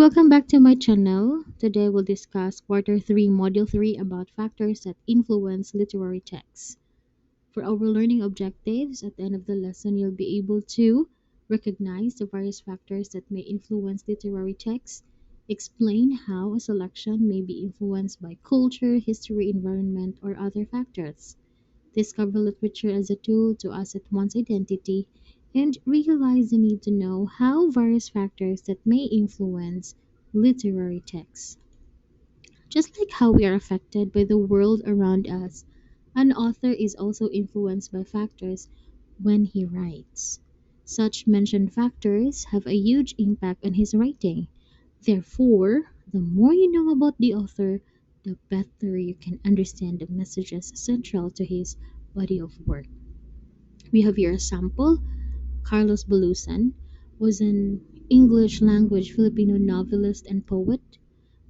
welcome back to my channel. Today we'll discuss Quarter 3, Module 3 about factors that influence literary texts. For our learning objectives, at the end of the lesson, you'll be able to recognize the various factors that may influence literary texts, explain how a selection may be influenced by culture, history, environment, or other factors, discover literature as a tool to asset one's identity, and realize the need to know how various factors that may influence literary texts. Just like how we are affected by the world around us, an author is also influenced by factors when he writes. Such mentioned factors have a huge impact on his writing. Therefore, the more you know about the author, the better you can understand the messages central to his body of work. We have here a sample. Carlos Bulusan was an English language Filipino novelist and poet.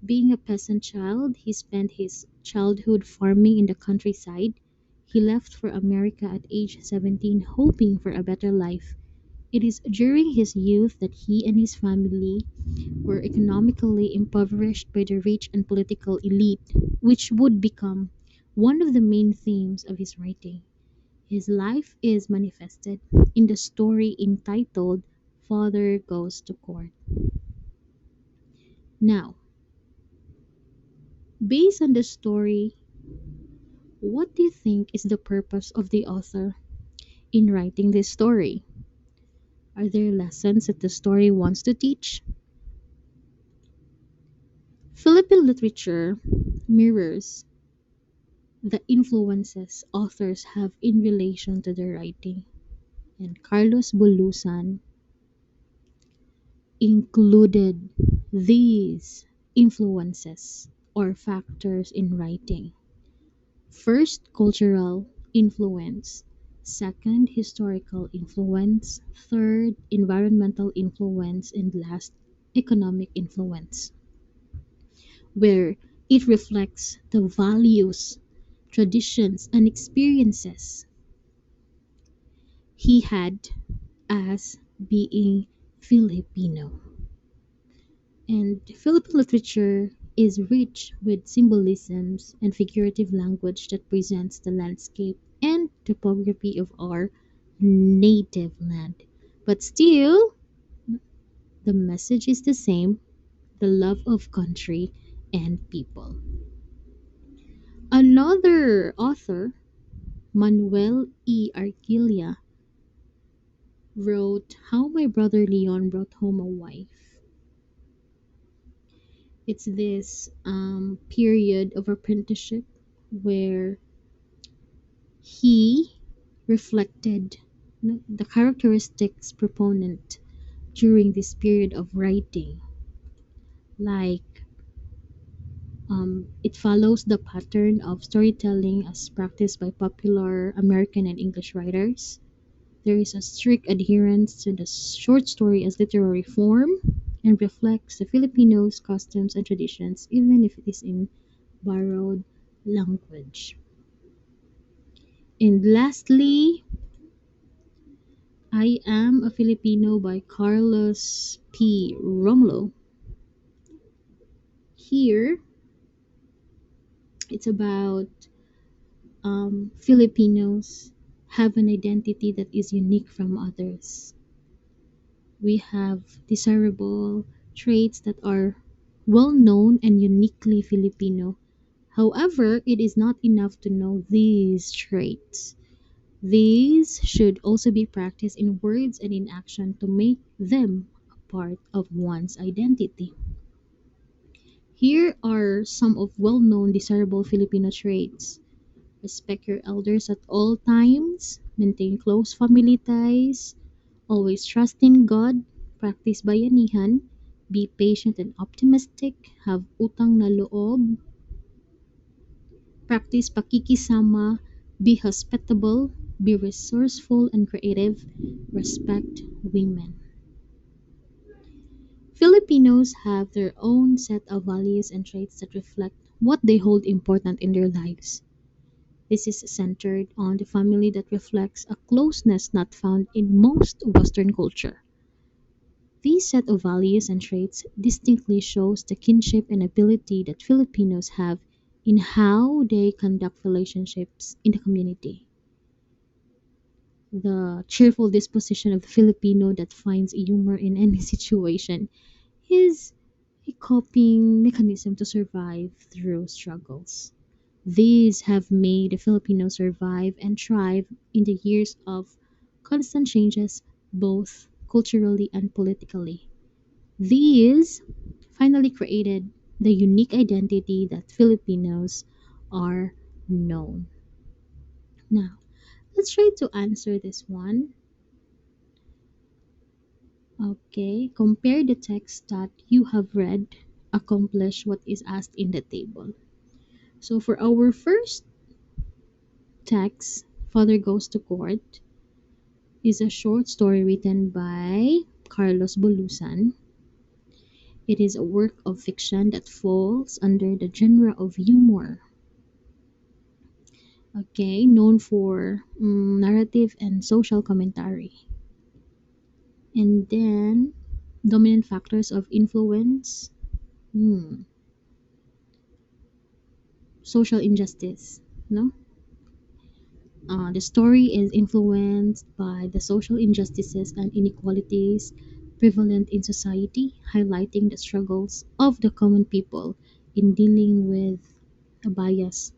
Being a peasant child, he spent his childhood farming in the countryside. He left for America at age 17, hoping for a better life. It is during his youth that he and his family were economically impoverished by the rich and political elite, which would become one of the main themes of his writing. His life is manifested in the story entitled Father Goes to Court. Now, based on the story, what do you think is the purpose of the author in writing this story? Are there lessons that the story wants to teach? Philippine literature mirrors the influences authors have in relation to their writing, and Carlos Bulusan included these influences or factors in writing. First, cultural influence. Second, historical influence. Third, environmental influence. And last, economic influence, where it reflects the values, traditions, and experiences he had as being Filipino. And Philippine literature is rich with symbolisms and figurative language that presents the landscape and topography of our native land. But still, the message is the same: the love of country and people. Another author, Manuel E. Arquilla, wrote How My Brother Leon Brought Home a Wife. It's this period of apprenticeship where he reflected the characteristics proponent during this period of writing. Like, it follows the pattern of storytelling as practiced by popular American and English writers. There is a strict adherence to the short story as literary form and reflects the Filipinos' customs and traditions, even if it is in borrowed language. And lastly, I Am a Filipino by Carlos P. Romulo. Here, it's about Filipinos have an identity that is unique from others. We have desirable traits that are well known and uniquely Filipino. However, it is not enough to know these traits. These should also be practiced in words and in action to make them a part of one's identity. Here are some of well known desirable Filipino traits: respect your elders at all times, maintain close family ties, always trust in God, practice bayanihan, be patient and optimistic, have utang na loob, practice pakikisama, be hospitable, be resourceful and creative, respect women. Filipinos have their own set of values and traits that reflect what they hold important in their lives. This is centered on the family that reflects a closeness not found in most Western culture. This set of values and traits distinctly shows the kinship and ability that Filipinos have in how they conduct relationships in the community. The cheerful disposition of the Filipino that finds humor in any situation is a coping mechanism to survive through struggles. These have made the Filipinos survive and thrive in the years of constant changes, both culturally and politically. These finally created the unique identity that Filipinos are known. Now, let's try to answer this one. Okay, compare the text that you have read, accomplish what is asked in the table. So for our first text, Father Goes to Court, is a short story written by Carlos Bolusan. It is a work of fiction that falls under the genre of humor. Okay, known for narrative and social commentary. And then dominant factors of influence, hmm, social injustice. No, the story is influenced by the social injustices and inequalities prevalent in society, highlighting the struggles of the common people in dealing with a biased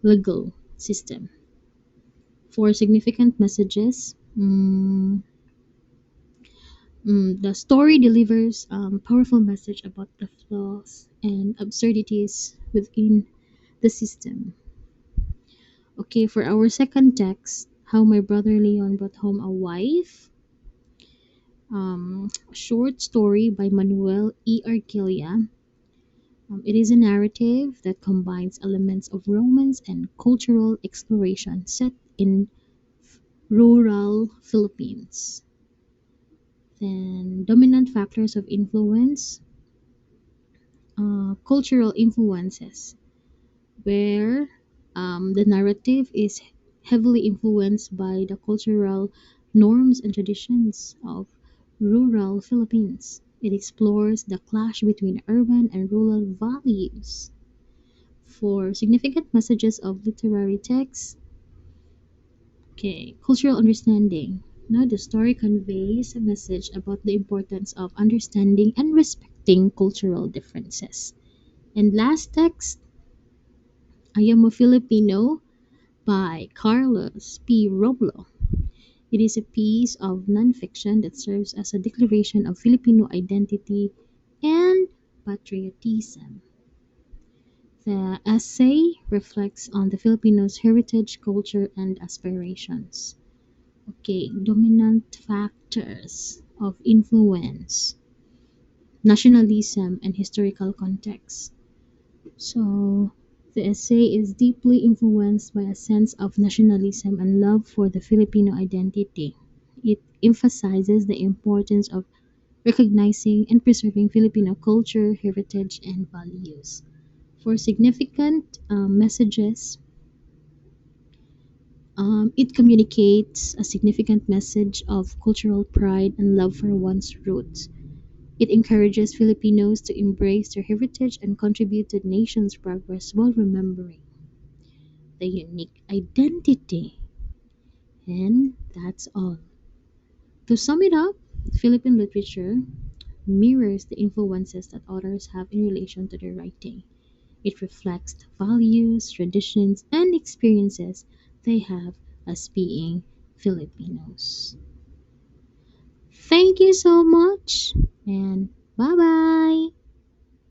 legal system. For significant messages, the story delivers powerful message about the flaws and absurdities within the system. Okay, for our second text, How My Brother Leon Brought Home a Wife, a short story by Manuel E. Arquilla. It is a narrative that combines elements of romance and cultural exploration set in rural Philippines. Then, dominant factors of influence, cultural influences, where the narrative is heavily influenced by the cultural norms and traditions of rural Philippines. It explores the clash between urban and rural values. For significant messages of literary texts, okay, cultural understanding. Now, the story conveys a message about the importance of understanding and respecting cultural differences. And last text, I Am a Filipino by Carlos P. Roblo. It is a piece of nonfiction that serves as a declaration of Filipino identity and patriotism. The essay reflects on the Filipinos' heritage, culture, and aspirations. Okay, dominant factors of influence, nationalism, and historical context. So, the essay is deeply influenced by a sense of nationalism and love for the Filipino identity. It emphasizes the importance of recognizing and preserving Filipino culture, heritage, and values. For significant messages, it communicates a significant message of cultural pride and love for one's roots. It encourages Filipinos to embrace their heritage and contribute to the nation's progress while remembering the unique identity. And that's all. To sum it up, Philippine literature mirrors the influences that authors have in relation to their writing. It reflects the values, traditions, and experiences they have as being Filipinos. Thank you so much, and bye bye.